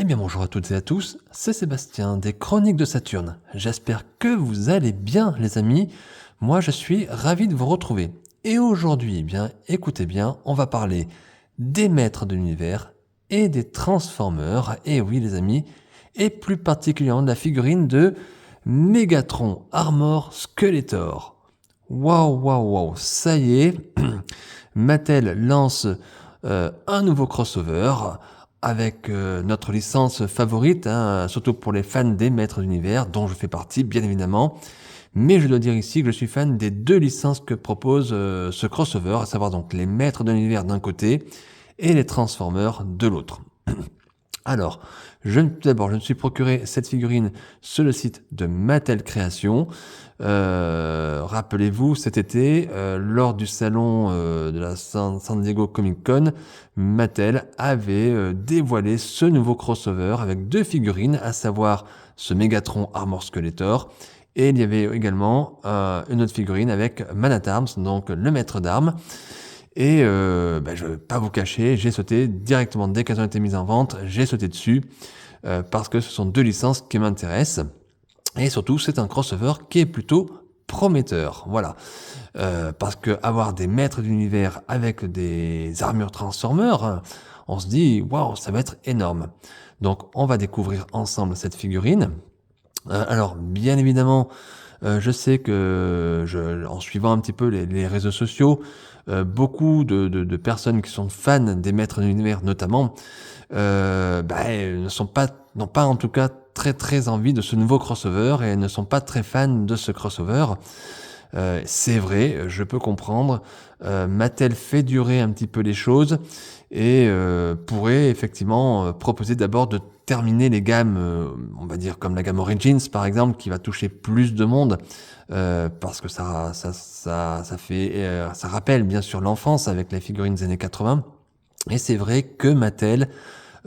Eh bien bonjour à toutes et à tous, c'est Sébastien des Chroniques de Saturne. J'espère que vous allez bien les amis. Moi je suis ravi de vous retrouver. Et aujourd'hui, eh bien, écoutez bien, on va parler des maîtres de l'univers et des Transformers. Et oui les amis, et plus particulièrement de la figurine de Megatron Armor Skeletor. Waouh, ça y est, Mattel lance un nouveau crossover avec notre licence favorite, hein, surtout pour les fans des Maîtres d'Univers, dont je fais partie, bien évidemment. Mais je dois dire ici que je suis fan des deux licences que propose ce crossover, à savoir donc les Maîtres de l'Univers d'un côté et les Transformers de l'autre. Alors, d'abord, je me suis procuré cette figurine sur le site de Mattel Création. Rappelez-vous, cet été, lors du salon de la San Diego Comic Con, Mattel avait dévoilé ce nouveau crossover avec deux figurines, à savoir ce Megatron Armor Skeletor, et il y avait également une autre figurine avec Man at Arms, donc le maître d'armes. Et je ne vais pas vous cacher, j'ai sauté directement dès qu'elles ont été mises en vente, j'ai sauté dessus parce que ce sont deux licences qui m'intéressent. Et surtout, c'est un crossover qui est plutôt prometteur. Voilà. Parce que avoir des maîtres d'univers avec des armures Transformers, on se dit, waouh, ça va être énorme. Donc, on va découvrir ensemble cette figurine. Alors, bien évidemment, je sais que, en suivant un petit peu les réseaux sociaux, beaucoup de personnes qui sont fans des maîtres de l'univers notamment, n'ont pas en tout cas très envie de ce nouveau crossover et ne sont pas très fans de ce crossover. C'est vrai, je peux comprendre. Mattel fait durer un petit peu les choses et pourrait effectivement proposer d'abord de terminer les gammes, on va dire comme la gamme Origins par exemple, qui va toucher plus de monde, parce que ça rappelle bien sûr l'enfance avec les figurines des années 80. Et c'est vrai que Mattel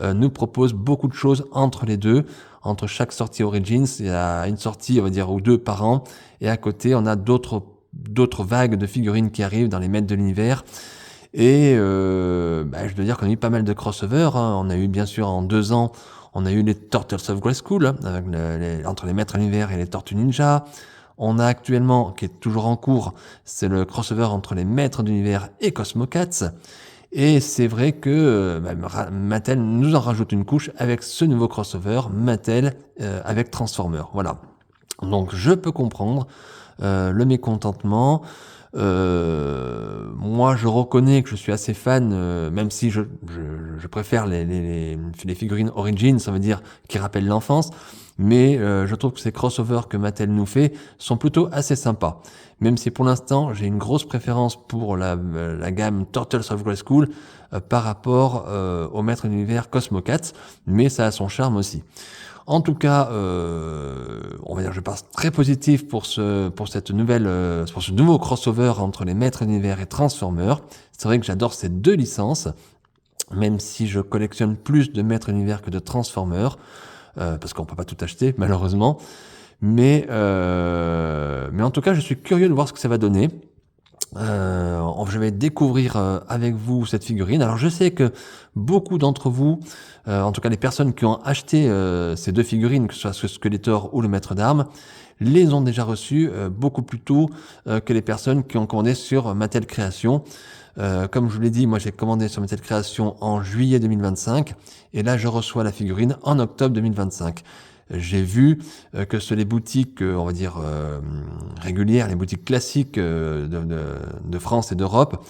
nous propose beaucoup de choses entre les deux. Entre chaque sortie Origins, il y a une sortie, on va dire, ou deux par an. Et à côté, on a d'autres vagues de figurines qui arrivent dans les maîtres de l'univers. Et je dois dire qu'on a eu pas mal de crossovers. Hein. On a eu, bien sûr, en 2 ans, on a eu les Turtles of Grayskull, hein, avec entre les maîtres de l'univers et les Tortues Ninja. On a actuellement, qui est toujours en cours, c'est le crossover entre les maîtres d'univers et Cosmo Cats. Et c'est vrai que Mattel nous en rajoute une couche avec ce nouveau crossover, Mattel avec Transformers. Voilà. Donc je peux comprendre le mécontentement. Moi, je reconnais que je suis assez fan, même si je préfère les figurines Origins, ça veut dire qui rappellent l'enfance. Mais je trouve que ces crossovers que Mattel nous fait sont plutôt assez sympas. Même si pour l'instant, j'ai une grosse préférence pour la gamme Turtles of Grayskull par rapport au maître de l'univers Cosmo Cats, mais ça a son charme aussi. En tout cas, on va dire que je passe très positif pour ce nouveau crossover entre les maîtres de l'univers et Transformers. C'est vrai que j'adore ces deux licences, même si je collectionne plus de maîtres de l'univers que de Transformers. Parce qu'on peut pas tout acheter malheureusement, mais en tout cas je suis curieux de voir ce que ça va donner. Je vais découvrir avec vous cette figurine. Alors je sais que beaucoup d'entre vous, en tout cas les personnes qui ont acheté ces deux figurines, que ce soit ce Skeletor ou le Maître d'Armes, les ont déjà reçues beaucoup plus tôt que les personnes qui ont commandé sur Mattel Création. Comme je vous l'ai dit, moi j'ai commandé sur Mattel Création en juillet 2025 et là je reçois la figurine en octobre 2025. J'ai vu que sur les boutiques, on va dire régulières, les boutiques classiques de France et d'Europe,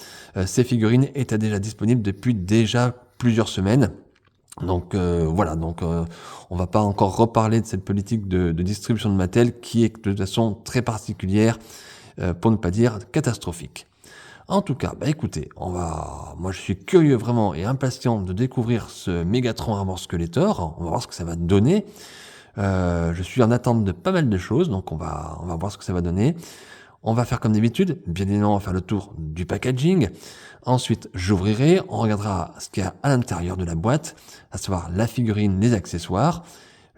ces figurines étaient déjà disponibles depuis déjà plusieurs semaines. Donc voilà, on va pas encore reparler de cette politique de distribution de Mattel qui est de toute façon très particulière, pour ne pas dire catastrophique. En tout cas, écoutez, moi je suis curieux vraiment et impatient de découvrir ce Megatron Armor Skeletor. On va voir ce que ça va donner. Je suis en attente de pas mal de choses, donc on va voir ce que ça va donner. On va faire comme d'habitude, bien évidemment, on va faire le tour du packaging. Ensuite, j'ouvrirai, on regardera ce qu'il y a à l'intérieur de la boîte, à savoir la figurine, les accessoires.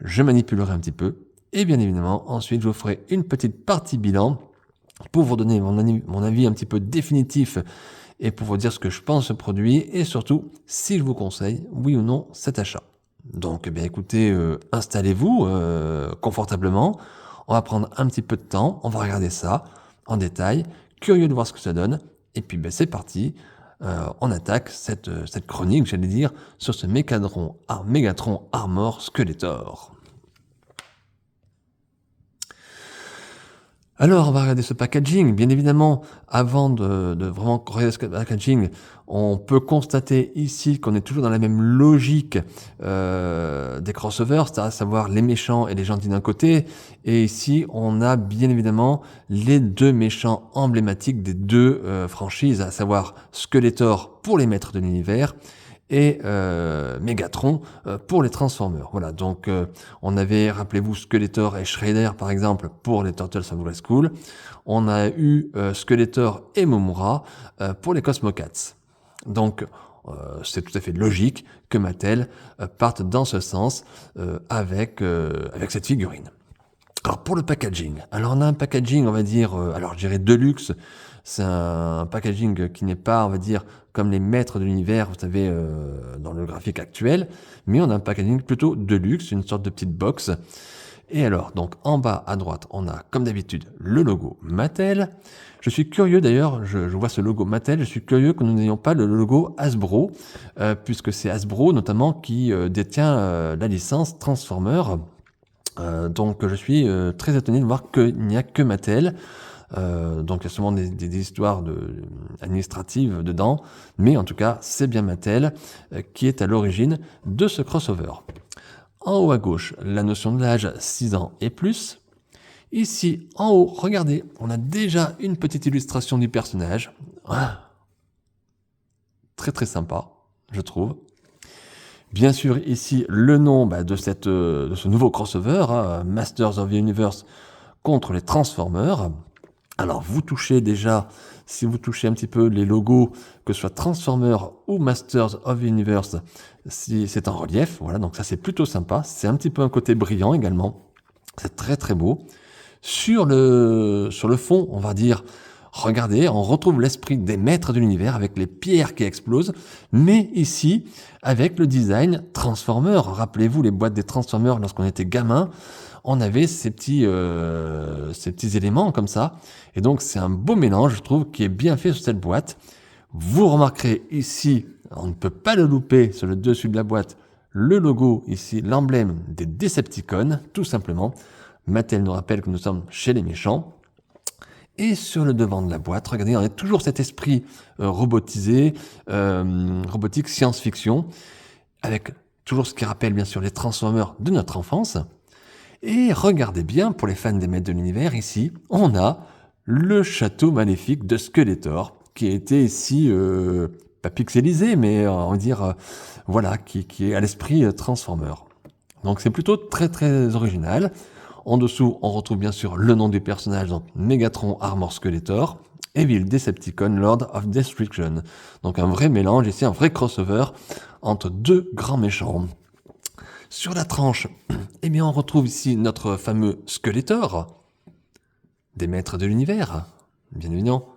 Je manipulerai un petit peu. Et bien évidemment, ensuite, je vous ferai une petite partie bilan pour vous donner mon avis un petit peu définitif et pour vous dire ce que je pense de ce produit et surtout si je vous conseille, oui ou non, cet achat. Donc, écoutez, installez-vous confortablement. On va prendre un petit peu de temps. On va regarder ça en détail. Curieux de voir ce que ça donne. Et puis, c'est parti. On attaque cette chronique, j'allais dire, sur ce Megatron Armor Skeletor. Alors, on va regarder ce packaging. Bien évidemment, avant de vraiment regarder ce packaging, on peut constater ici qu'on est toujours dans la même logique des crossovers, c'est à savoir les méchants et les gentils d'un côté. Et ici, on a bien évidemment les deux méchants emblématiques des deux franchises, à savoir Skeletor pour les maîtres de l'univers et Megatron pour les Transformers. Voilà, donc on avait, rappelez-vous, Skeletor et Shredder par exemple pour les Turtles of High School. On a eu Skeletor et Momura pour les Cosmocats. Donc c'est tout à fait logique que Mattel parte dans ce sens avec cette figurine. Alors pour le packaging, alors on a un packaging, on va dire, alors je dirais deluxe. C'est un packaging qui n'est pas, on va dire, comme les maîtres de l'univers, vous savez, dans le graphique actuel, mais on a un packaging plutôt deluxe, une sorte de petite box. Et alors, donc en bas à droite, on a comme d'habitude le logo Mattel. Je suis curieux d'ailleurs, je vois ce logo Mattel, je suis curieux que nous n'ayons pas le logo Hasbro, puisque c'est Hasbro notamment qui détient la licence Transformers. Donc je suis très étonné de voir qu'il n'y a que Mattel. Donc il y a sûrement des histoires administratives dedans, mais en tout cas c'est bien Mattel qui est à l'origine de ce crossover. En haut à gauche, la notion de l'âge 6 ans et plus. Ici en haut, regardez, on a déjà une petite illustration du personnage. Ah, très très sympa, je trouve. Bien sûr, ici, le nom de ce nouveau crossover, Masters of the Universe contre les Transformers. Alors, vous touchez déjà, si vous touchez un petit peu les logos, que ce soit Transformers ou Masters of the Universe, si c'est en relief. Voilà, donc ça, c'est plutôt sympa. C'est un petit peu un côté brillant également. C'est très, très beau. Sur le fond, on va dire, regardez, on retrouve l'esprit des maîtres de l'univers avec les pierres qui explosent, mais ici, avec le design Transformer. Rappelez-vous les boîtes des Transformers lorsqu'on était gamin, on avait ces petits éléments comme ça. Et donc, c'est un beau mélange, je trouve, qui est bien fait sur cette boîte. Vous remarquerez ici, on ne peut pas le louper sur le dessus de la boîte, le logo ici, l'emblème des Decepticons, tout simplement. Mattel nous rappelle que nous sommes chez les méchants. Et sur le devant de la boîte, regardez, on a toujours cet esprit robotisé, robotique science-fiction, avec toujours ce qui rappelle bien sûr les Transformers de notre enfance. Et regardez bien, pour les fans des maîtres de l'univers, ici, on a le château maléfique de Skeletor, qui a été ici, pas pixelisé, mais on va dire, voilà, qui est à l'esprit Transformer. Donc c'est plutôt très très original. En dessous, on retrouve bien sûr le nom du personnage, donc Megatron Armor Skeletor, Evil Decepticon Lord of Destruction. Donc un vrai mélange ici, un vrai crossover entre deux grands méchants. Sur la tranche, eh bien on retrouve ici notre fameux Skeletor, des maîtres de l'univers, bien évidemment.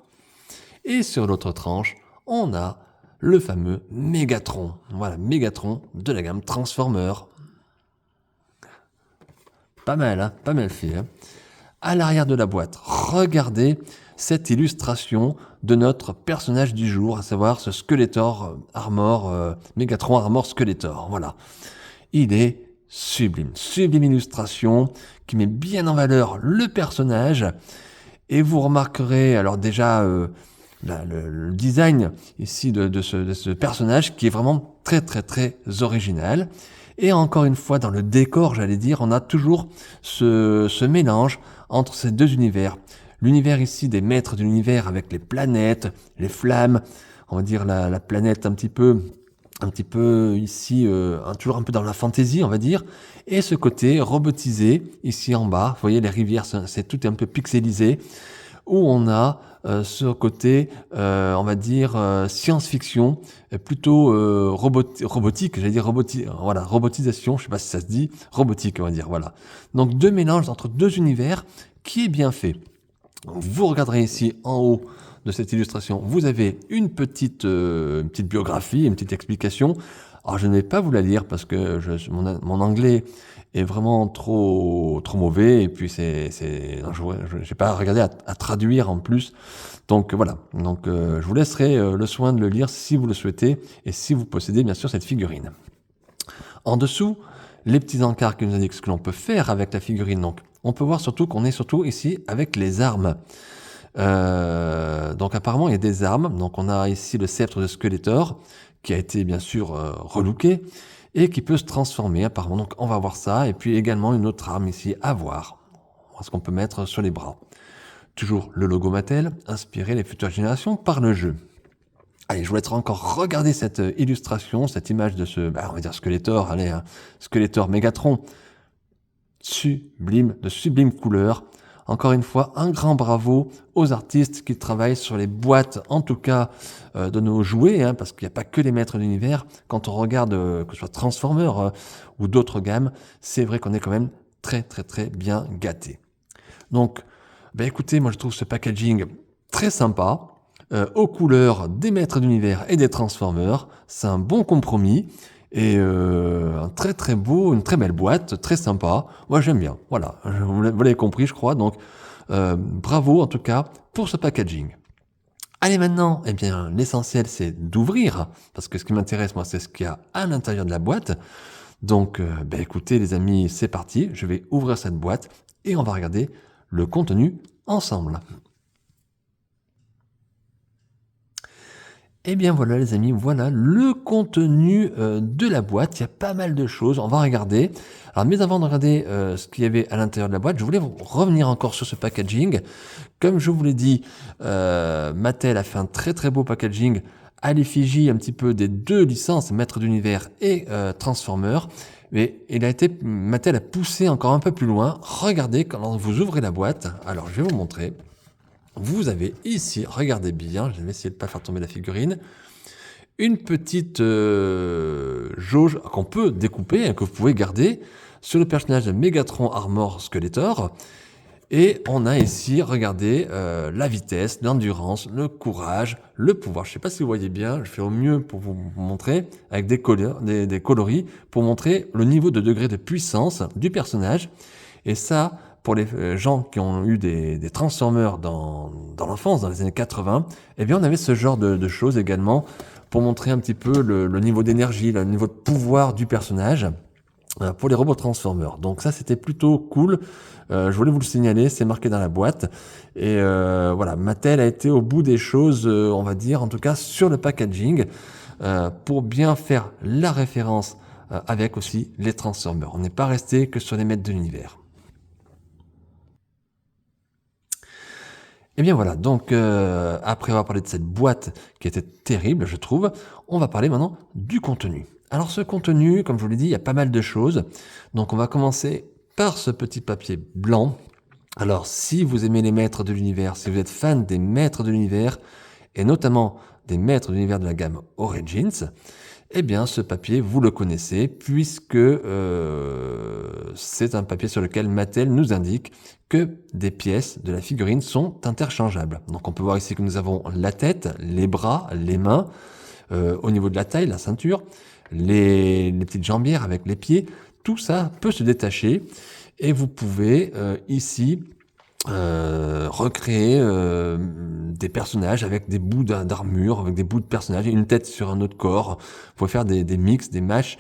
Et sur l'autre tranche, on a le fameux Megatron. Voilà, Megatron de la gamme Transformer. Pas mal, hein, pas mal fait. Hein. À l'arrière de la boîte, regardez cette illustration de notre personnage du jour, à savoir ce Skeletor Armor, Megatron Armor Skeletor. Voilà. Il est sublime. Sublime illustration qui met bien en valeur le personnage. Et vous remarquerez, alors déjà, le design ici de ce personnage qui est vraiment très très très original. Et encore une fois, dans le décor, j'allais dire, on a toujours ce mélange entre ces deux univers. L'univers ici des maîtres de l'univers avec les planètes, les flammes, on va dire la planète un petit peu ici, toujours un peu dans la fantaisie, on va dire. Et ce côté robotisé, ici en bas, vous voyez les rivières, c'est tout un peu pixelisé, où on a ce côté, on va dire, science-fiction, plutôt robotique, j'allais dire voilà, robotisation, je sais pas si ça se dit, robotique, on va dire, voilà. Donc deux mélanges entre deux univers qui est bien fait. Vous regarderez ici en haut de cette illustration, vous avez une petite biographie, une petite explication. Alors je ne vais pas vous la lire parce que mon anglais est vraiment trop mauvais et puis j'ai pas regardé à traduire en plus. Donc voilà, je vous laisserai le soin de le lire si vous le souhaitez et si vous possédez bien sûr cette figurine. En dessous, les petits encarts qui nous indiquent ce que l'on peut faire avec la figurine. Donc on peut voir surtout qu'on est surtout ici avec les armes. Donc apparemment il y a des armes. Donc on a ici le sceptre de Skeletor qui a été bien sûr relooké et qui peut se transformer apparemment. Donc on va voir ça. Et puis également une autre arme ici à voir. Ce qu'on peut mettre sur les bras. Toujours le logo Mattel, inspirer les futures générations par le jeu. Allez, je vous laisserai encore regarder cette illustration, cette image de on va dire Skeletor, Skeletor Megatron. Sublime, de sublimes couleurs. Encore une fois, un grand bravo aux artistes qui travaillent sur les boîtes, en tout cas de nos jouets, parce qu'il n'y a pas que les maîtres d'univers. Quand on regarde, que ce soit Transformers ou d'autres gammes, c'est vrai qu'on est quand même très très très bien gâté. Donc, écoutez, moi je trouve ce packaging très sympa, aux couleurs des maîtres d'univers et des Transformers. C'est un bon compromis. Et un très très beau, une très belle boîte, très sympa. Moi j'aime bien, voilà, vous l'avez compris je crois, donc bravo en tout cas pour ce packaging. Allez maintenant, l'essentiel c'est d'ouvrir, parce que ce qui m'intéresse moi c'est ce qu'il y a à l'intérieur de la boîte. Donc écoutez les amis, c'est parti, je vais ouvrir cette boîte et on va regarder le contenu ensemble. Et bien voilà les amis, voilà le contenu de la boîte. Il y a pas mal de choses, on va regarder. Alors mais avant de regarder ce qu'il y avait à l'intérieur de la boîte, je voulais revenir encore sur ce packaging. Comme je vous l'ai dit, Mattel a fait un très très beau packaging à l'effigie un petit peu des deux licences, Maître d'Univers et Transformers. Mais Mattel a poussé encore un peu plus loin. Regardez quand vous ouvrez la boîte. Alors je vais vous montrer. Vous avez ici, regardez bien, je vais essayer de ne pas faire tomber la figurine, une petite jauge qu'on peut découper, que vous pouvez garder sur le personnage de Megatron Armor Skeletor. Et on a ici, regardez, la vitesse, l'endurance, le courage, le pouvoir. Je ne sais pas si vous voyez bien, je fais au mieux pour vous montrer, avec des coloris, pour montrer le niveau de degré de puissance du personnage. Et ça, pour les gens qui ont eu des Transformers dans l'enfance, dans les années 80, on avait ce genre de choses également pour montrer un petit peu le niveau d'énergie, le niveau de pouvoir du personnage pour les robots Transformers. Donc ça, c'était plutôt cool. Je voulais vous le signaler, c'est marqué dans la boîte. Et voilà, Mattel a été au bout des choses, on va dire, en tout cas sur le packaging, pour bien faire la référence avec aussi les Transformers. On n'est pas resté que sur les maîtres de l'univers. Et bien voilà, donc après avoir parlé de cette boîte qui était terrible, je trouve, on va parler maintenant du contenu. Alors ce contenu, comme je vous l'ai dit, il y a pas mal de choses. Donc on va commencer par ce petit papier blanc. Alors si vous aimez les maîtres de l'univers, si vous êtes fan des maîtres de l'univers, et notamment des maîtres de l'univers de la gamme Origins, eh bien ce papier, vous le connaissez, puisque c'est un papier sur lequel Mattel nous indique que des pièces de la figurine sont interchangeables. Donc on peut voir ici que nous avons la tête, les bras, les mains, au niveau de la taille, la ceinture, les petites jambières avec les pieds, tout ça peut se détacher et vous pouvez ici recréer des personnages avec des bouts d'armure, avec des bouts de personnages, une tête sur un autre corps. Vous pouvez faire des mix, des matchs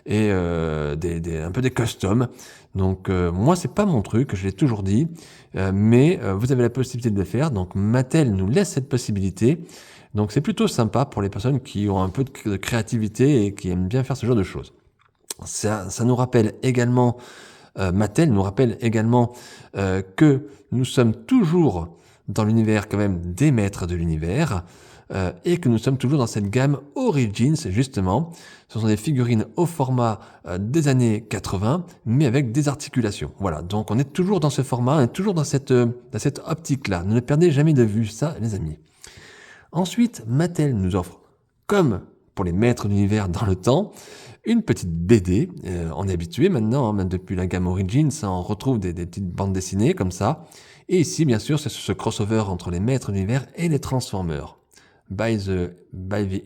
et un peu des customs. Donc moi c'est pas mon truc, je l'ai toujours dit, mais vous avez la possibilité de le faire. Donc Mattel nous laisse cette possibilité. Donc c'est plutôt sympa pour les personnes qui ont un peu de créativité et qui aiment bien faire ce genre de choses. Ça nous rappelle également, Mattel nous rappelle également que nous sommes toujours dans l'univers quand même des maîtres de l'univers et que nous sommes toujours dans cette gamme Origins justement. Ce sont des figurines au format des années 80 mais avec des articulations. Voilà, donc on est toujours dans ce format, on est toujours dans cette optique-là. Ne le perdez jamais de vue ça les amis. Ensuite, Mattel nous offre, comme pour les maîtres d'univers dans le temps, une petite BD. On est habitué maintenant, même depuis la gamme Origins, on retrouve des petites bandes dessinées comme ça. Et ici, bien sûr, c'est ce crossover entre les maîtres d'univers et les Transformers. by the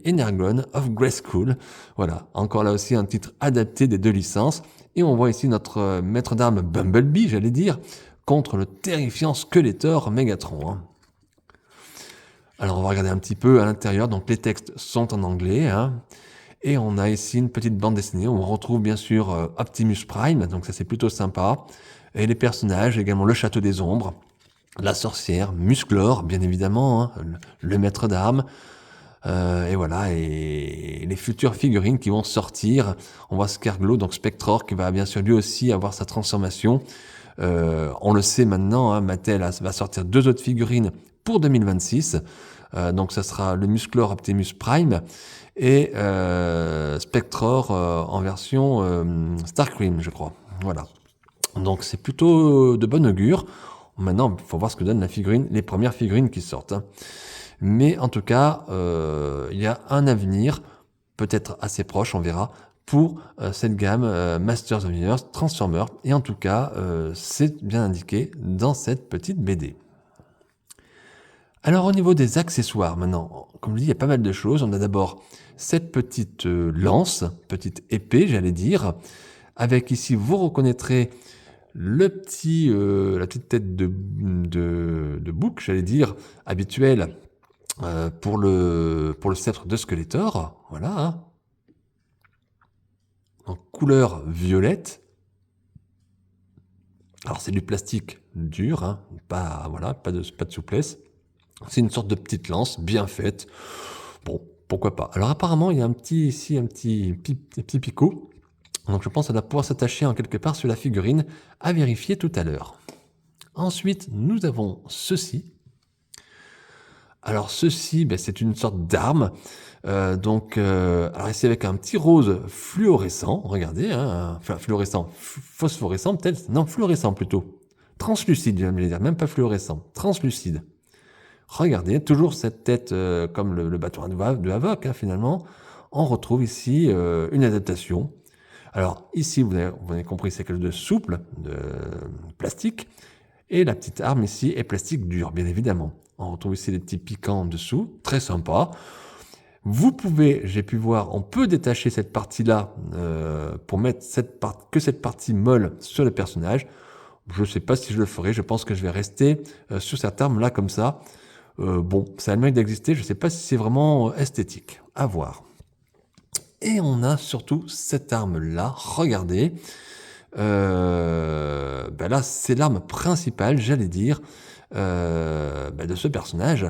Energon of Grayskull. Voilà, encore là aussi un titre adapté des deux licences. Et on voit ici notre maître d'armes Bumblebee, j'allais dire, contre le terrifiant Skeletor Megatron. Hein. Alors on va regarder un petit peu à l'intérieur, donc les textes sont en anglais, hein. Et on a ici une petite bande dessinée où on retrouve bien sûr Optimus Prime, donc ça c'est plutôt sympa, et les personnages, également le Château des Ombres, la sorcière, Musclor bien évidemment, hein, le maître d'armes, et voilà, et les futures figurines qui vont sortir. On voit Scareglow, donc Spectror, qui va bien sûr lui aussi avoir sa transformation. On le sait maintenant, hein, Mattel va sortir 2 autres figurines pour 2026. Donc ça sera le Musclor Optimus Prime et Spectror en version Starscream, je crois. Voilà. Donc c'est plutôt de bon augure. Maintenant, il faut voir ce que donne la figurine, les premières figurines qui sortent. Hein. Mais en tout cas, il y a un avenir, peut-être assez proche, on verra, pour cette gamme Masters of the Universe, Transformers. Et en tout cas, c'est bien indiqué dans cette petite BD. Alors au niveau des accessoires, maintenant, comme je dis, il y a pas mal de choses. On a d'abord cette petite lance, petite épée, j'allais dire, avec ici, vous reconnaîtrez la petite tête de bouc, j'allais dire, habituelle pour le sceptre de Skeletor. Voilà. Hein. En couleur violette. Alors c'est du plastique dur, hein, pas de souplesse. C'est une sorte de petite lance bien faite. Bon, pourquoi pas. Alors apparemment, il y a un petit picot. Donc je pense que ça doit pouvoir s'attacher en quelque part sur la figurine, à vérifier tout à l'heure. Ensuite, nous avons ceci. Alors ceci, c'est une sorte d'arme. Alors ici avec un petit rose fluorescent, regardez, hein, enfin fluorescent, phosphorescent peut-être, non fluorescent plutôt, translucide, j'allais dire, même pas fluorescent, translucide. Regardez, toujours cette tête comme le bâton de Havok, hein, finalement. On retrouve ici une adaptation. Alors ici, vous avez compris, c'est quelque chose de souple, de plastique. Et la petite arme ici est plastique dur, bien évidemment. On retrouve ici des petits piquants en dessous, très sympa. Vous pouvez, j'ai pu voir, on peut détacher cette partie-là pour mettre cette partie molle sur le personnage. Je ne sais pas si je le ferai, je pense que je vais rester sur cette arme-là comme ça. Bon, ça a le mérite d'exister, je ne sais pas si c'est vraiment esthétique. À voir. Et on a surtout cette arme-là, regardez. Là, c'est l'arme principale, j'allais dire, de ce personnage.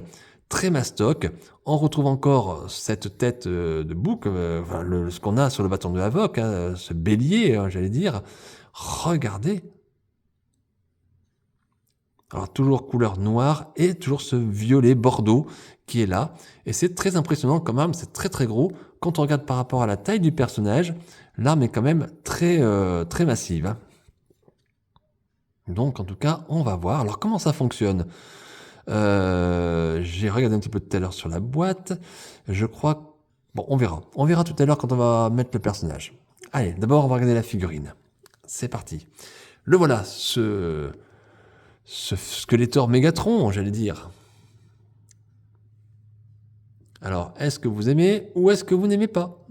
Très mastoc. On retrouve encore cette tête de bouc, ce qu'on a sur le bâton de Havok, hein, ce bélier, hein, j'allais dire. Regardez. Alors toujours couleur noire et toujours ce violet bordeaux qui est là. Et c'est très impressionnant quand même, c'est très très gros. Quand on regarde par rapport à la taille du personnage, l'arme est quand même très, très massive. Hein. Donc en tout cas, on va voir. Alors comment ça fonctionne ? J'ai regardé un petit peu tout à l'heure sur la boîte. Je crois... Bon, on verra. On verra tout à l'heure quand on va mettre le personnage. Allez, d'abord on va regarder la figurine. C'est parti. Le voilà, ce Skeletor Megatron, j'allais dire. Alors, est-ce que vous aimez ou est-ce que vous n'aimez pas ?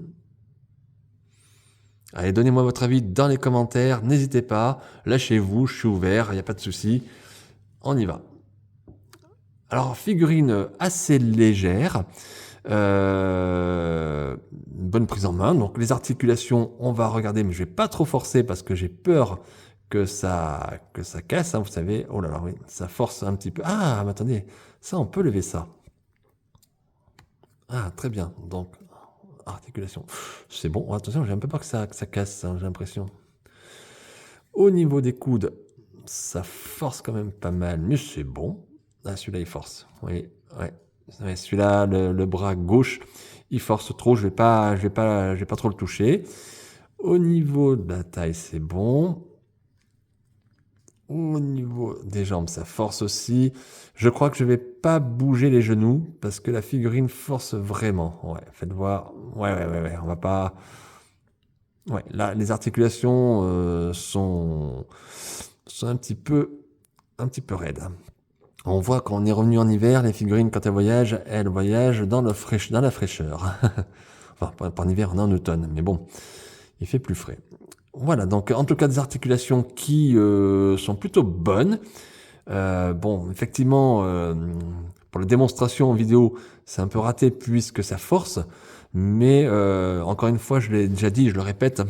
Allez, donnez-moi votre avis dans les commentaires, n'hésitez pas, lâchez-vous, je suis ouvert, il n'y a pas de souci, on y va. Alors, figurine assez légère, bonne prise en main, donc les articulations, on va regarder, mais je vais pas trop forcer parce que j'ai peur que ça casse, hein, vous savez, oh là là, oui, ça force un petit peu. Ah, mais attendez, ça on peut lever ça. Ah, très bien, donc, articulation, c'est bon, attention, j'ai un peu peur que ça casse, hein, j'ai l'impression. Au niveau des coudes, ça force quand même pas mal, mais c'est bon. Ah, celui-là, il force, oui, ouais. Celui-là, le bras gauche, il force trop, je vais pas trop le toucher. Au niveau de la taille, c'est bon. Au niveau des jambes, ça force aussi. Je crois que je vais pas bouger les genoux parce que la figurine force vraiment. Ouais, faites voir. Ouais, on va pas... Ouais, là, les articulations sont un petit peu raides. On voit quand on est revenu en hiver, les figurines, quand elles voyagent dans la fraîcheur. Enfin, pas en hiver, on est en automne, mais bon, il fait plus frais. Voilà, donc en tout cas des articulations qui sont plutôt bonnes. Bon, effectivement, pour la démonstration en vidéo, c'est un peu raté puisque ça force, mais encore une fois, je l'ai déjà dit, je le répète,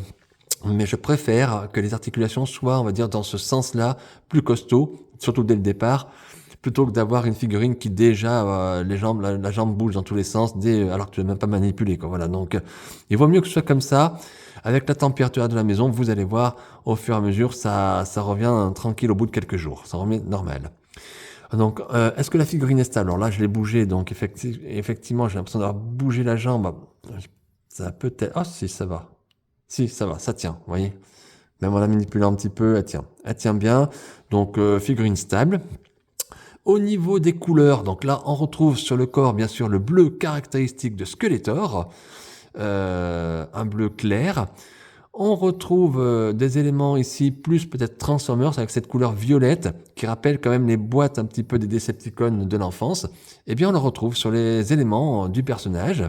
mais je préfère que les articulations soient, on va dire, dans ce sens-là, plus costauds, surtout dès le départ, plutôt que d'avoir une figurine qui déjà, les jambes, la jambe bouge dans tous les sens, alors que tu n'as même pas manipulé, quoi. Voilà, donc il vaut mieux que ce soit comme ça. Avec la température de la maison, vous allez voir, au fur et à mesure, ça revient tranquille au bout de quelques jours. Ça revient normal. Donc, est-ce que la figurine est stable? Alors là, je l'ai bougé, donc effectivement, j'ai l'impression d'avoir bougé la jambe. Ça peut-être... Ah, si, ça va. Si, ça va, ça tient, vous voyez. Même en la manipulant un petit peu, elle tient. Elle tient bien. Donc, figurine stable. Au niveau des couleurs, donc là, on retrouve sur le corps, bien sûr, le bleu caractéristique de Skeletor. Un bleu clair. On retrouve des éléments ici, plus peut-être Transformers, avec cette couleur violette, qui rappelle quand même les boîtes un petit peu des Decepticons de l'enfance. Eh bien, on le retrouve sur les éléments du personnage.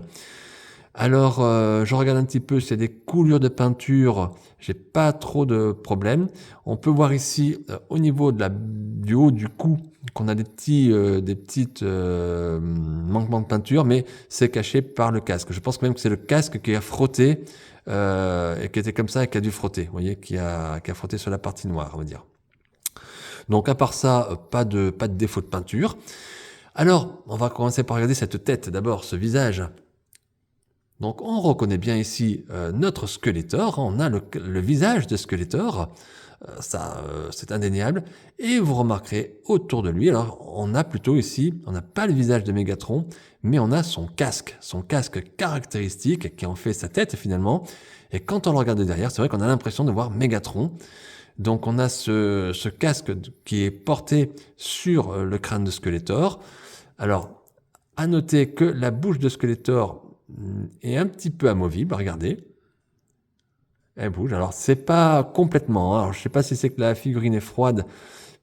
Alors, je regarde un petit peu s'il y a des coulures de peinture. J'ai pas trop de problèmes. On peut voir ici, au niveau du haut du cou, qu'on a des petites manquements de peinture, mais c'est caché par le casque. Je pense même que c'est le casque qui a frotté et qui était comme ça et qui a dû frotter. Vous voyez, qui a frotté sur la partie noire, on va dire. Donc, à part ça, pas de défaut de peinture. Alors, on va commencer par regarder cette tête d'abord, ce visage. Donc on reconnaît bien ici notre Skeletor, on a le visage de Skeletor, c'est indéniable, et vous remarquerez autour de lui, alors on a plutôt ici, on n'a pas le visage de Megatron, mais on a son casque caractéristique qui en fait sa tête finalement, et quand on le regarde de derrière, c'est vrai qu'on a l'impression de voir Megatron. Donc on a ce casque qui est porté sur le crâne de Skeletor. Alors, à noter que la bouche de Skeletor est un petit peu amovible, regardez. Elle bouge. Alors, c'est pas complètement. Alors, je sais pas si c'est que la figurine est froide,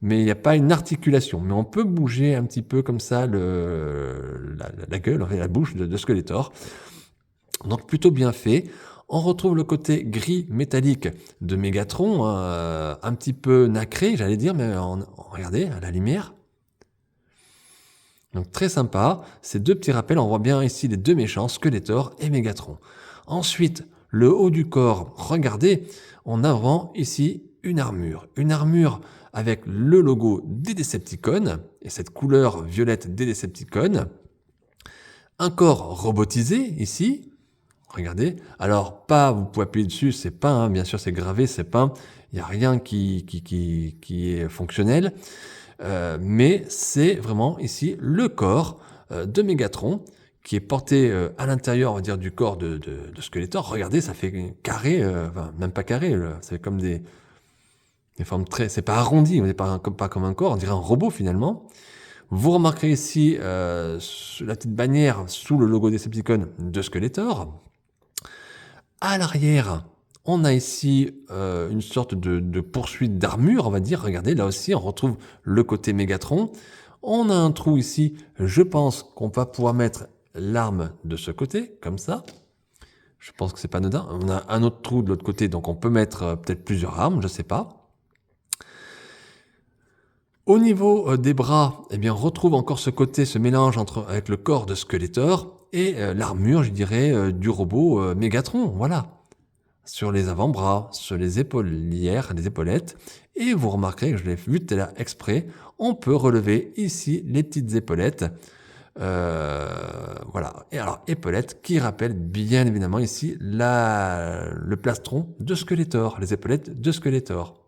mais il n'y a pas une articulation. Mais on peut bouger un petit peu comme ça la gueule, la bouche de Skeletor. Donc, plutôt bien fait. On retrouve le côté gris métallique de Megatron, un petit peu nacré, j'allais dire, mais regardez, à la lumière. Donc très sympa, ces deux petits rappels, on voit bien ici les deux méchants, Skeletor et Megatron. Ensuite, le haut du corps, regardez, on a vraiment ici une armure avec le logo des Decepticons, et cette couleur violette des Decepticons. Un corps robotisé ici, regardez, alors pas, vous pouvez appuyer dessus, c'est peint, hein, bien sûr c'est gravé, c'est peint, il n'y a rien qui est fonctionnel. Mais c'est vraiment ici le corps de Megatron qui est porté à l'intérieur, on va dire, du corps de Skeletor. Regardez, ça fait carré, enfin, même pas carré, ça fait comme des formes très... C'est pas arrondi, on n'est pas comme un corps, on dirait un robot finalement. Vous remarquerez ici la petite bannière sous le logo Decepticon de Skeletor. À l'arrière, on a ici une sorte de poursuite d'armure, on va dire. Regardez, là aussi, on retrouve le côté Megatron. On a un trou ici. Je pense qu'on va pouvoir mettre l'arme de ce côté, comme ça. Je pense que c'est pas anodin. On a un autre trou de l'autre côté, donc on peut mettre peut-être plusieurs armes, je sais pas. Au niveau des bras, eh bien, on retrouve encore ce côté, ce mélange avec le corps de Skeletor et l'armure, je dirais, du robot Megatron. Voilà. Sur les avant-bras, sur les épaulières, les épaulettes. Et vous remarquerez que je l'ai vu tout à l'heure exprès, on peut relever ici les petites épaulettes. Voilà. Et alors, épaulettes qui rappellent bien évidemment ici le plastron de Skeletor, les épaulettes de Skeletor.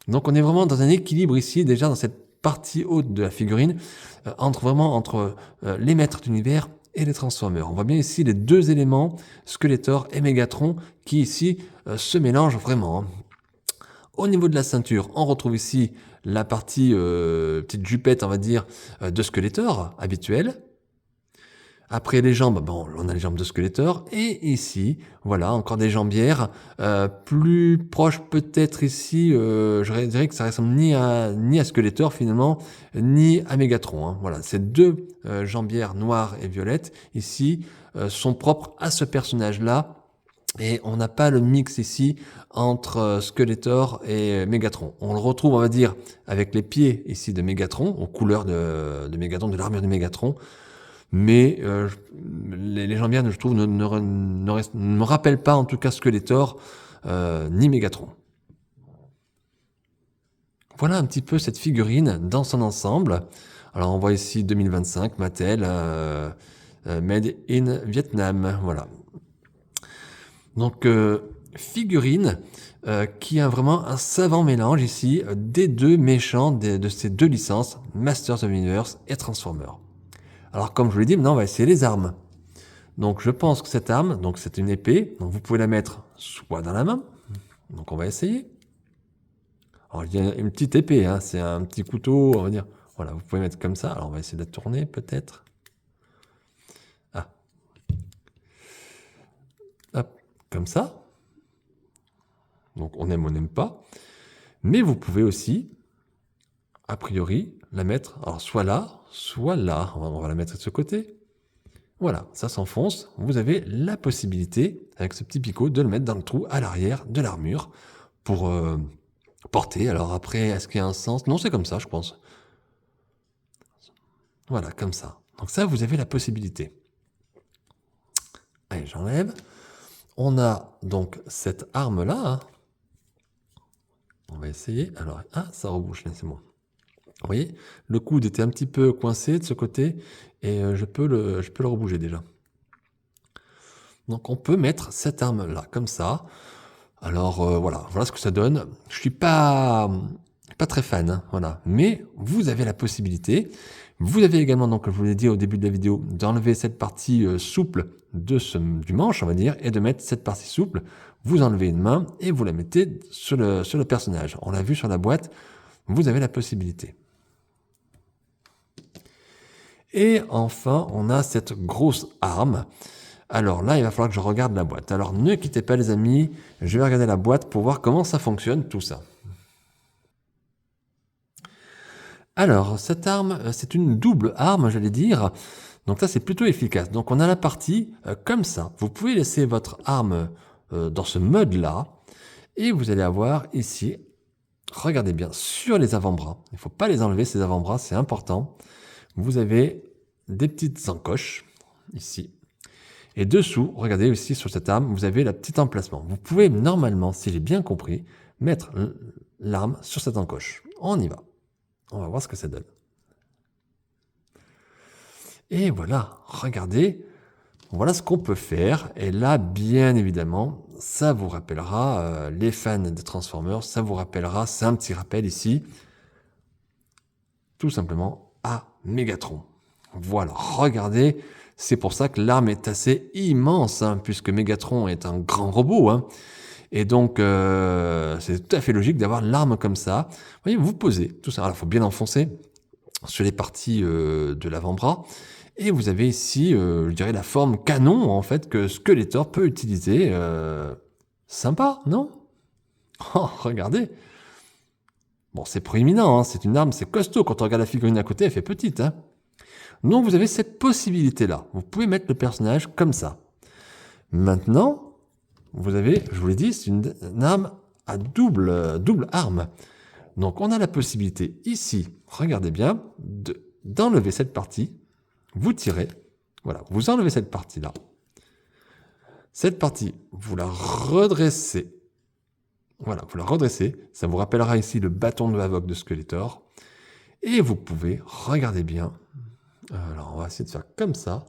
Donc on est vraiment dans un équilibre ici, déjà dans cette partie haute de la figurine, entre les maîtres d'univers et les Transformers. On voit bien ici les deux éléments, Skeletor et Megatron, qui ici se mélangent vraiment. Au niveau de la ceinture, on retrouve ici la partie petite jupette, on va dire, de Skeletor habituelle. Après les jambes, bon, on a les jambes de Skeletor. Et ici, voilà, encore des jambières. Plus proches peut-être ici, je dirais que ça ressemble ni à Skeletor finalement, ni à Megatron. Hein. Voilà, ces deux jambières noires et violettes ici sont propres à ce personnage-là. Et on n'a pas le mix ici entre Skeletor et Megatron. On le retrouve, on va dire, avec les pieds ici de Megatron, aux couleurs de Megatron, de l'armure de Megatron. Mais les jambières, je trouve, ne me rappellent pas, en tout cas, Skeletor ni Megatron. Voilà un petit peu cette figurine dans son ensemble. Alors on voit ici 2025, Mattel, Made in Vietnam, voilà. Donc figurine qui a vraiment un savant mélange ici des deux méchants de ces deux licences, Masters of the Universe et Transformers. Alors comme je vous l'ai dit, maintenant on va essayer les armes. Donc je pense que cette arme, donc c'est une épée, donc vous pouvez la mettre soit dans la main, donc on va essayer. Alors il y a une petite épée, hein, c'est un petit couteau, on va dire. Voilà, vous pouvez mettre comme ça. Alors on va essayer de la tourner peut-être. Ah. Hop, comme ça. Donc on aime ou on n'aime pas. Mais vous pouvez aussi, a priori, la mettre alors soit là. On va la mettre de ce côté. Voilà, ça s'enfonce. Vous avez la possibilité, avec ce petit picot, de le mettre dans le trou à l'arrière de l'armure pour porter. Alors après, est-ce qu'il y a un sens? Non, c'est comme ça, je pense. Voilà, comme ça. Donc ça, vous avez la possibilité. Allez, j'enlève. On a donc cette arme-là. Hein. On va essayer. Alors, ça rebouche, là, c'est bon. Vous voyez, le coude était un petit peu coincé de ce côté et je peux le rebouger déjà. Donc on peut mettre cette arme-là, comme ça. Alors voilà ce que ça donne. Je suis pas très fan, hein, voilà. Mais vous avez la possibilité. Vous avez également, donc, comme je vous l'ai dit au début de la vidéo, d'enlever cette partie souple du manche, on va dire, et de mettre cette partie souple. Vous enlevez une main et vous la mettez sur le personnage. On l'a vu sur la boîte, vous avez la possibilité. Et enfin, on a cette grosse arme. Alors là, il va falloir que je regarde la boîte. Alors ne quittez pas les amis, je vais regarder la boîte pour voir comment ça fonctionne tout ça. Alors, cette arme, c'est une double arme, j'allais dire. Donc ça, c'est plutôt efficace. Donc on a la partie comme ça. Vous pouvez laisser votre arme dans ce mode-là. Et vous allez avoir ici, regardez bien, sur les avant-bras. Il ne faut pas les enlever, ces avant-bras, c'est important. Vous avez des petites encoches, ici. Et dessous, regardez aussi sur cette arme, vous avez le petit emplacement. Vous pouvez normalement, si j'ai bien compris, mettre l'arme sur cette encoche. On y va. On va voir ce que ça donne. Et voilà, regardez, voilà ce qu'on peut faire. Et là, bien évidemment, ça vous rappellera, les fans de Transformers, ça vous rappellera, c'est un petit rappel ici, tout simplement à Megatron. Voilà, regardez, c'est pour ça que l'arme est assez immense, hein, puisque Megatron est un grand robot. Hein. Et donc, c'est tout à fait logique d'avoir l'arme comme ça. Vous voyez, vous posez tout ça. Alors, il faut bien enfoncer sur les parties de l'avant-bras. Et vous avez ici, je dirais, la forme canon, en fait, que Skeletor peut utiliser. Sympa, non? Oh, regardez. Bon, c'est proéminent, hein, c'est une arme, c'est costaud. Quand on regarde la figurine à côté, elle fait petite. Hein. Donc, vous avez cette possibilité-là. Vous pouvez mettre le personnage comme ça. Maintenant, vous avez, je vous l'ai dit, c'est une arme à double arme. Donc, on a la possibilité ici, regardez bien, d'enlever cette partie. Vous tirez, voilà, vous enlevez cette partie-là. Cette partie, vous la redressez. Voilà, vous la redressez. Ça vous rappellera ici le bâton de Havok de Skeletor. Et vous pouvez, regardez bien. Alors, on va essayer de faire comme ça.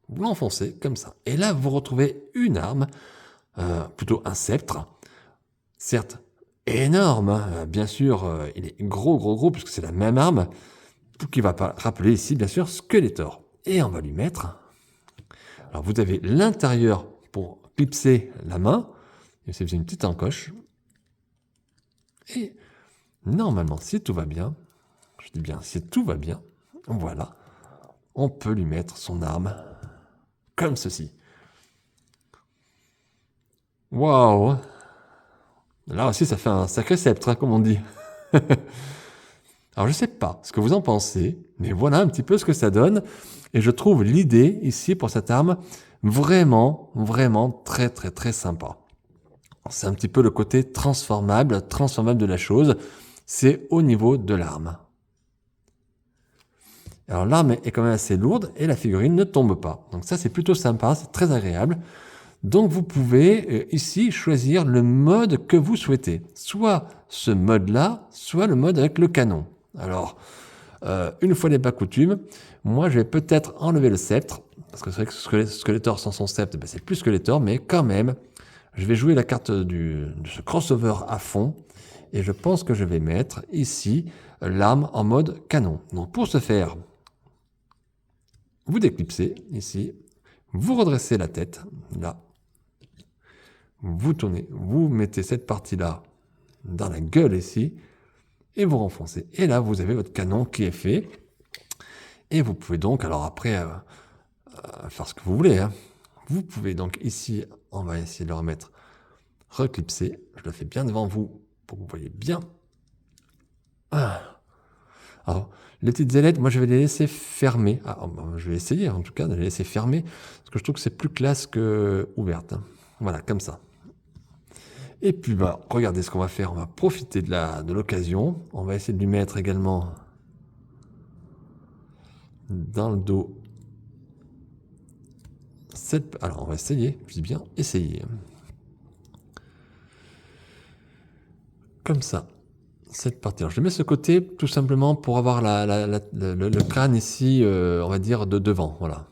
Vous l'enfoncez comme ça. Et là, vous retrouvez une arme, plutôt un sceptre. Certes, énorme. Hein. Bien sûr, il est gros, puisque c'est la même arme. Qui va rappeler ici, bien sûr, Skeletor. Et on va lui mettre... Alors, vous avez l'intérieur pour clipser la main. Et c'est une petite encoche. Et normalement, si tout va bien, je dis bien si tout va bien, voilà, on peut lui mettre son arme comme ceci. Waouh! Là aussi, ça fait un sacré sceptre, hein, comme on dit. Alors, je sais pas ce que vous en pensez, mais voilà un petit peu ce que ça donne. Et je trouve l'idée ici pour cette arme vraiment, vraiment très, très, très sympa. C'est un petit peu le côté transformable de la chose. C'est au niveau de l'arme. Alors, l'arme est quand même assez lourde et la figurine ne tombe pas. Donc ça, c'est plutôt sympa, c'est très agréable. Donc vous pouvez ici choisir le mode que vous souhaitez. Soit ce mode-là, soit le mode avec le canon. Alors, une fois n'est pas coutume, moi je vais peut-être enlever le sceptre, parce que c'est vrai que Skeletor sans son sceptre, ben, c'est plus Skeletor, mais quand même, je vais jouer la carte de ce crossover à fond, et je pense que je vais mettre ici l'arme en mode canon. Donc pour ce faire, vous déclipsez ici, vous redressez la tête, là, vous tournez, vous mettez cette partie-là dans la gueule ici, et vous renfoncez. Et là, vous avez votre canon qui est fait. Et vous pouvez donc, alors après, faire ce que vous voulez. Hein. Vous pouvez donc ici, on va essayer de le remettre reclipsé. Je le fais bien devant vous pour que vous voyez bien. Ah. Alors, les petites ailettes, moi je vais les laisser fermer. Ah, je vais essayer en tout cas de les laisser fermer, parce que je trouve que c'est plus classe que ouverte. Hein. Voilà, comme ça. Et puis, bah, regardez ce qu'on va faire. On va profiter de l'occasion. On va essayer de lui mettre également dans le dos. Alors, on va essayer. Je dis bien essayer. Comme ça. Cette partie. Alors, je mets ce côté tout simplement pour avoir le crâne ici, on va dire, de devant. Voilà.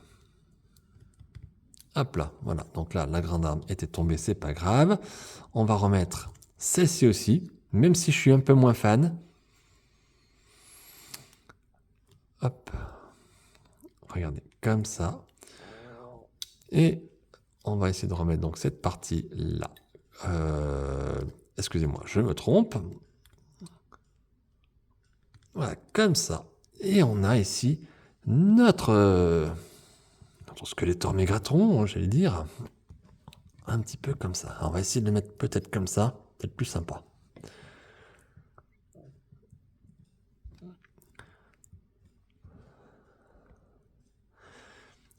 Hop là, voilà. Donc là, la grande arme était tombée, c'est pas grave. On va remettre celle-ci aussi, même si je suis un peu moins fan. Hop. Regardez, comme ça. Et on va essayer de remettre donc cette partie-là. Excusez-moi, je me trompe. Voilà, comme ça. Et on a ici notre Skeletor Megatron, j'allais dire. Un petit peu comme ça. Alors, on va essayer de le mettre peut-être comme ça, peut-être plus sympa.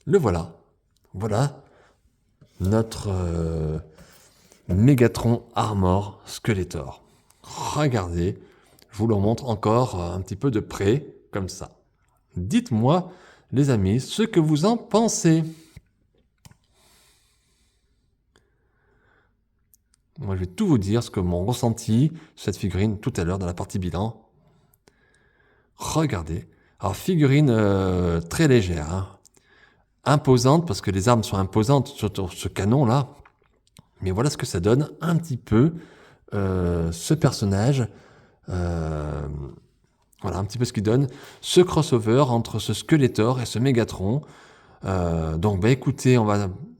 Le voilà. Voilà notre Megatron Armor Skeletor. Regardez, je vous le montre encore un petit peu de près, comme ça. Dites-moi, les amis, ce que vous en pensez. Moi, je vais tout vous dire, ce que mon ressenti sur cette figurine tout à l'heure dans la partie bilan. Regardez. Alors, figurine très légère. Hein. Imposante, parce que les armes sont imposantes sur ce canon-là. Mais voilà ce que ça donne un petit peu, ce personnage. Voilà un petit peu ce qu'il donne. Ce crossover entre ce Skeletor et ce Megatron. Donc, bah, écoutez,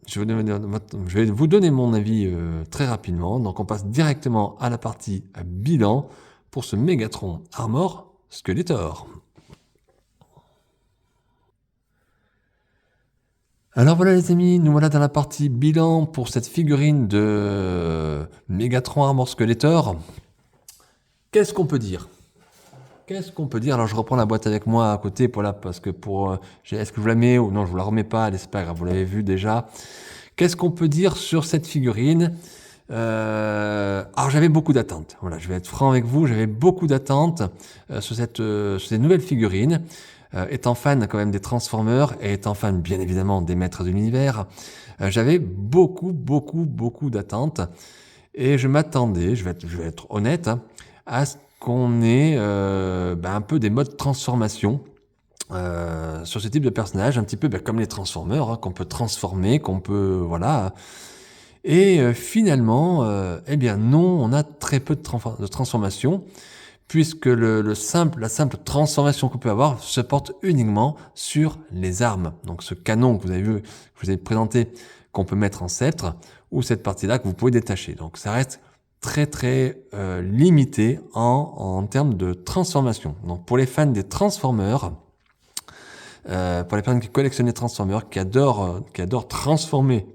je vais vous donner mon avis très rapidement. Donc, on passe directement à la partie bilan pour ce Megatron Armor Skeletor. Alors voilà les amis, nous voilà dans la partie bilan pour cette figurine de Megatron Armor Skeletor. Qu'est-ce qu'on peut dire ? Alors je reprends la boîte avec moi à côté parce que est-ce que je vous la mets ou non, je vous la remets pas, c'est pas grave, vous l'avez vu déjà. Qu'est-ce qu'on peut dire sur cette figurine ? Alors j'avais beaucoup d'attentes. Voilà, je vais être franc avec vous, j'avais beaucoup d'attentes sur cette nouvelle figurine. Étant fan quand même des Transformers et étant fan bien évidemment des Maîtres de l'Univers, j'avais beaucoup d'attentes et je m'attendais, je vais être honnête, hein, à ce qu'on ait un peu des modes transformation sur ce type de personnage, un petit peu comme les Transformers, hein, qu'on peut transformer, qu'on peut voilà. Et finalement, eh bien non, on a très peu de transformation. Puisque la simple transformation qu'on peut avoir se porte uniquement sur les armes. Donc ce canon que vous avez vu, que je vous ai présenté, qu'on peut mettre en sceptre, ou cette partie-là que vous pouvez détacher. Donc ça reste très limité en termes de transformation. Donc pour les fans des Transformers, pour les personnes qui collectionnent les Transformers, qui adorent transformer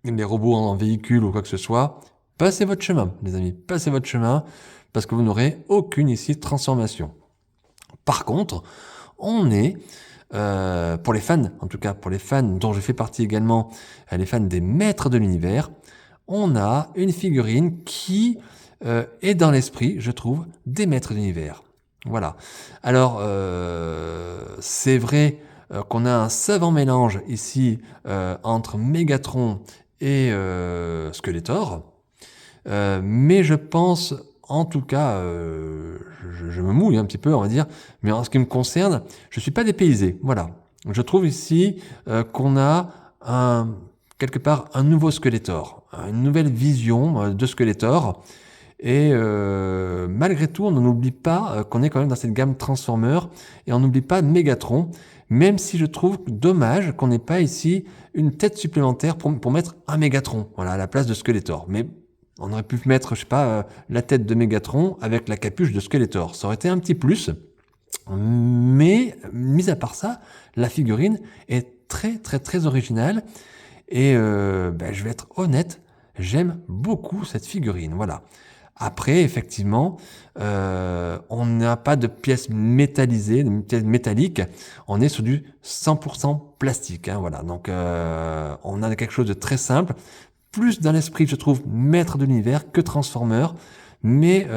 les robots en véhicules ou quoi que ce soit, passez votre chemin, les amis, passez votre chemin, parce que vous n'aurez aucune ici transformation. Par contre, on est, pour les fans, en tout cas pour les fans dont je fais partie également, les fans des maîtres de l'univers, on a une figurine qui est dans l'esprit, je trouve, des maîtres de l'univers. Voilà. Alors, c'est vrai qu'on a un savant mélange ici entre Megatron et Skeletor, mais je pense, en tout cas, je me mouille un petit peu, on va dire, mais en ce qui me concerne, je suis pas dépaysé. Voilà. Je trouve ici qu'on a quelque part un nouveau Skeletor, une nouvelle vision de Skeletor. Et malgré tout, on n'oublie pas qu'on est quand même dans cette gamme Transformers et on n'oublie pas Megatron, même si je trouve dommage qu'on n'ait pas ici une tête supplémentaire pour mettre un Megatron, voilà, à la place de Skeletor. Mais on aurait pu mettre, je sais pas, la tête de Megatron avec la capuche de Skeletor. Ça aurait été un petit plus. Mais, mis à part ça, la figurine est très très très originale. Et je vais être honnête, j'aime beaucoup cette figurine, voilà. Après, effectivement, on n'a pas de pièces métallisées, de pièces métalliques. On est sur du 100% plastique, hein, voilà. Donc, on a quelque chose de très simple. Plus dans l'esprit, je trouve, maître de l'univers que Transformers. Mais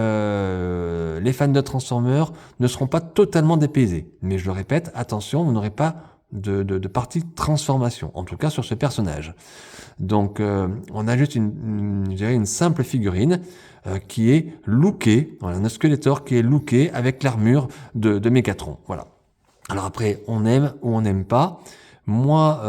les fans de Transformers ne seront pas totalement dépaysés. Mais je le répète, attention, vous n'aurez pas de partie transformation, en tout cas sur ce personnage. Donc, on a juste je dirais une simple figurine qui est lookée, voilà, un Skeletor qui est looké avec l'armure de Megatron. Voilà. Alors après, on aime ou on n'aime pas. Moi,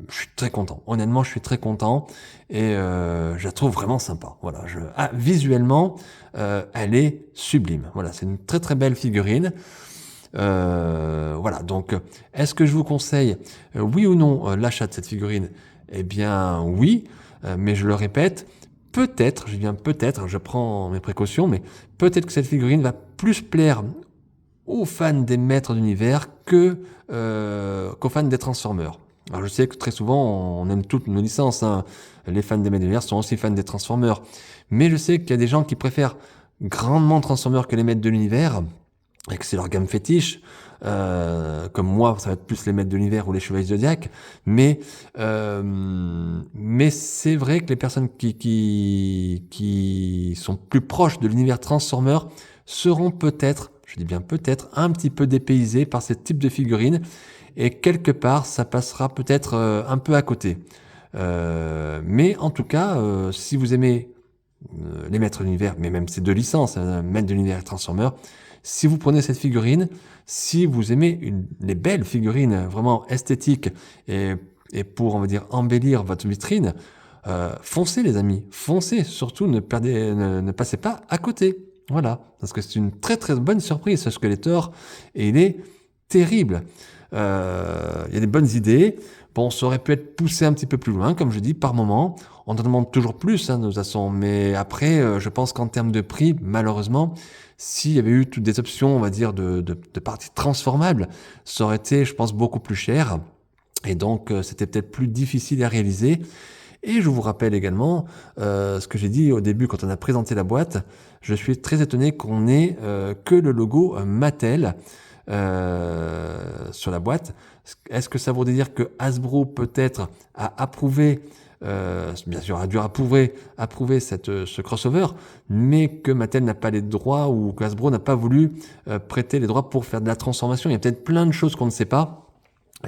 je suis très content. Honnêtement, je suis très content et je la trouve vraiment sympa. Voilà. Visuellement, elle est sublime. Voilà, c'est une très très belle figurine. Voilà. Donc, est-ce que je vous conseille, oui ou non, l'achat de cette figurine? Eh bien, oui. Mais je le répète. Peut-être, je prends mes précautions, mais peut-être que cette figurine va plus plaire aux fans des maîtres d'univers qu'aux fans des Transformers. Alors je sais que très souvent on aime toutes nos licences, hein. Les fans des maîtres d'univers sont aussi fans des Transformers, mais je sais qu'il y a des gens qui préfèrent grandement Transformers que les maîtres de l'univers, et que c'est leur gamme fétiche. Comme moi, ça va être plus les maîtres de l'univers ou les chevaliers zodiaques, mais c'est vrai que les personnes qui sont plus proches de l'univers Transformers seront peut-être, je dis bien peut-être, un petit peu dépaysés par ce type de figurines, et quelque part, ça passera peut-être un peu à côté. Mais en tout cas, si vous aimez les maîtres de l'univers, mais même ces deux licences, maîtres de l'univers et Transformers, si vous prenez cette figurine, si vous aimez les belles figurines vraiment esthétiques et pour, on va dire, embellir votre vitrine, foncez les amis, foncez. Surtout, ne passez pas à côté. Voilà, parce que c'est une très très bonne surprise ce Skeletor et il est terrible. Il y a des bonnes idées. Bon, ça aurait pu être poussé un petit peu plus loin, comme je dis, par moment. On en demande toujours plus, hein, de toute façon. Mais après, je pense qu'en termes de prix, malheureusement, s'il y avait eu toutes des options, on va dire, de parties transformables, ça aurait été, je pense, beaucoup plus cher. Et donc, c'était peut-être plus difficile à réaliser. Et je vous rappelle également ce que j'ai dit au début quand on a présenté la boîte. Je suis très étonné qu'on ait que le logo Mattel sur la boîte. Est-ce que ça voudrait dire que Hasbro peut-être a approuvé, bien sûr a dû approuver ce crossover, mais que Mattel n'a pas les droits ou que Hasbro n'a pas voulu prêter les droits pour faire de la transformation? Il y a peut-être plein de choses qu'on ne sait pas.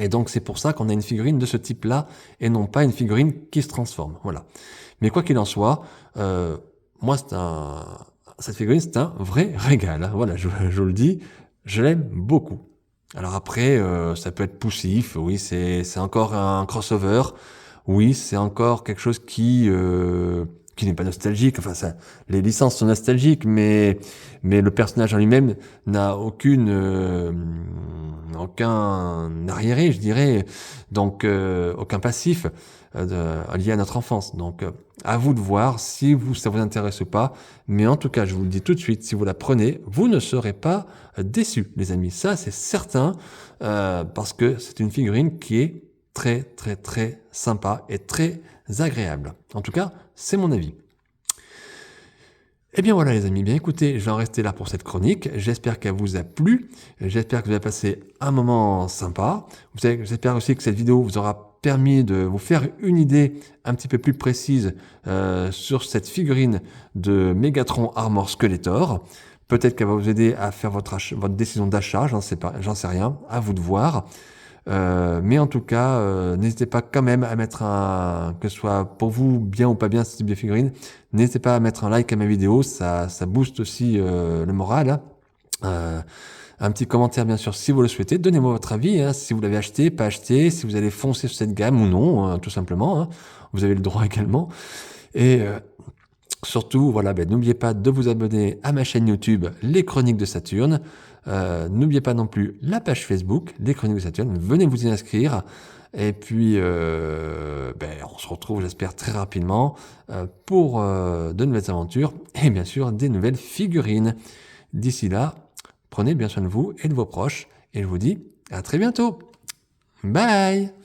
Et donc c'est pour ça qu'on a une figurine de ce type-là et non pas une figurine qui se transforme. Voilà. Mais quoi qu'il en soit, moi cette figurine c'est un vrai régal, hein. Voilà, je vous le dis, je l'aime beaucoup. Alors après, ça peut être poussif, oui, c'est encore un crossover, oui, c'est encore quelque chose qui n'est pas nostalgique. Enfin, les licences sont nostalgiques, mais le personnage en lui-même n'a aucun arriéré, je dirais, donc aucun passif. liées à notre enfance. Donc, à vous de voir si ça vous intéresse ou pas. Mais en tout cas, je vous le dis tout de suite, si vous la prenez, vous ne serez pas déçus, les amis. Ça, c'est certain, parce que c'est une figurine qui est très, très, très sympa et très agréable. En tout cas, c'est mon avis. Eh bien voilà les amis, bien écoutez, je vais en rester là pour cette chronique. J'espère qu'elle vous a plu. J'espère que vous avez passé un moment sympa. J'espère aussi que cette vidéo vous aura permis de vous faire une idée un petit peu plus précise sur cette figurine de Megatron Armor Skeletor. Peut-être qu'elle va vous aider à faire votre décision d'achat, j'en sais rien, à vous de voir. Mais en tout cas, n'hésitez pas quand même à mettre que ce soit pour vous bien ou pas bien ce type de figurine, n'hésitez pas à mettre un like à ma vidéo, ça booste aussi le moral. Un petit commentaire bien sûr si vous le souhaitez, donnez-moi votre avis, hein, si vous l'avez acheté, pas acheté, si vous allez foncer sur cette gamme ou non, tout simplement, hein. Vous avez le droit également. Et surtout, voilà, n'oubliez pas de vous abonner à ma chaîne YouTube Les Chroniques de Saturne. N'oubliez pas non plus la page Facebook Les Chroniques de Saturne. Venez vous y inscrire. Et puis, on se retrouve, j'espère, très rapidement pour de nouvelles aventures et bien sûr des nouvelles figurines. D'ici là, prenez bien soin de vous et de vos proches. Et je vous dis à très bientôt. Bye!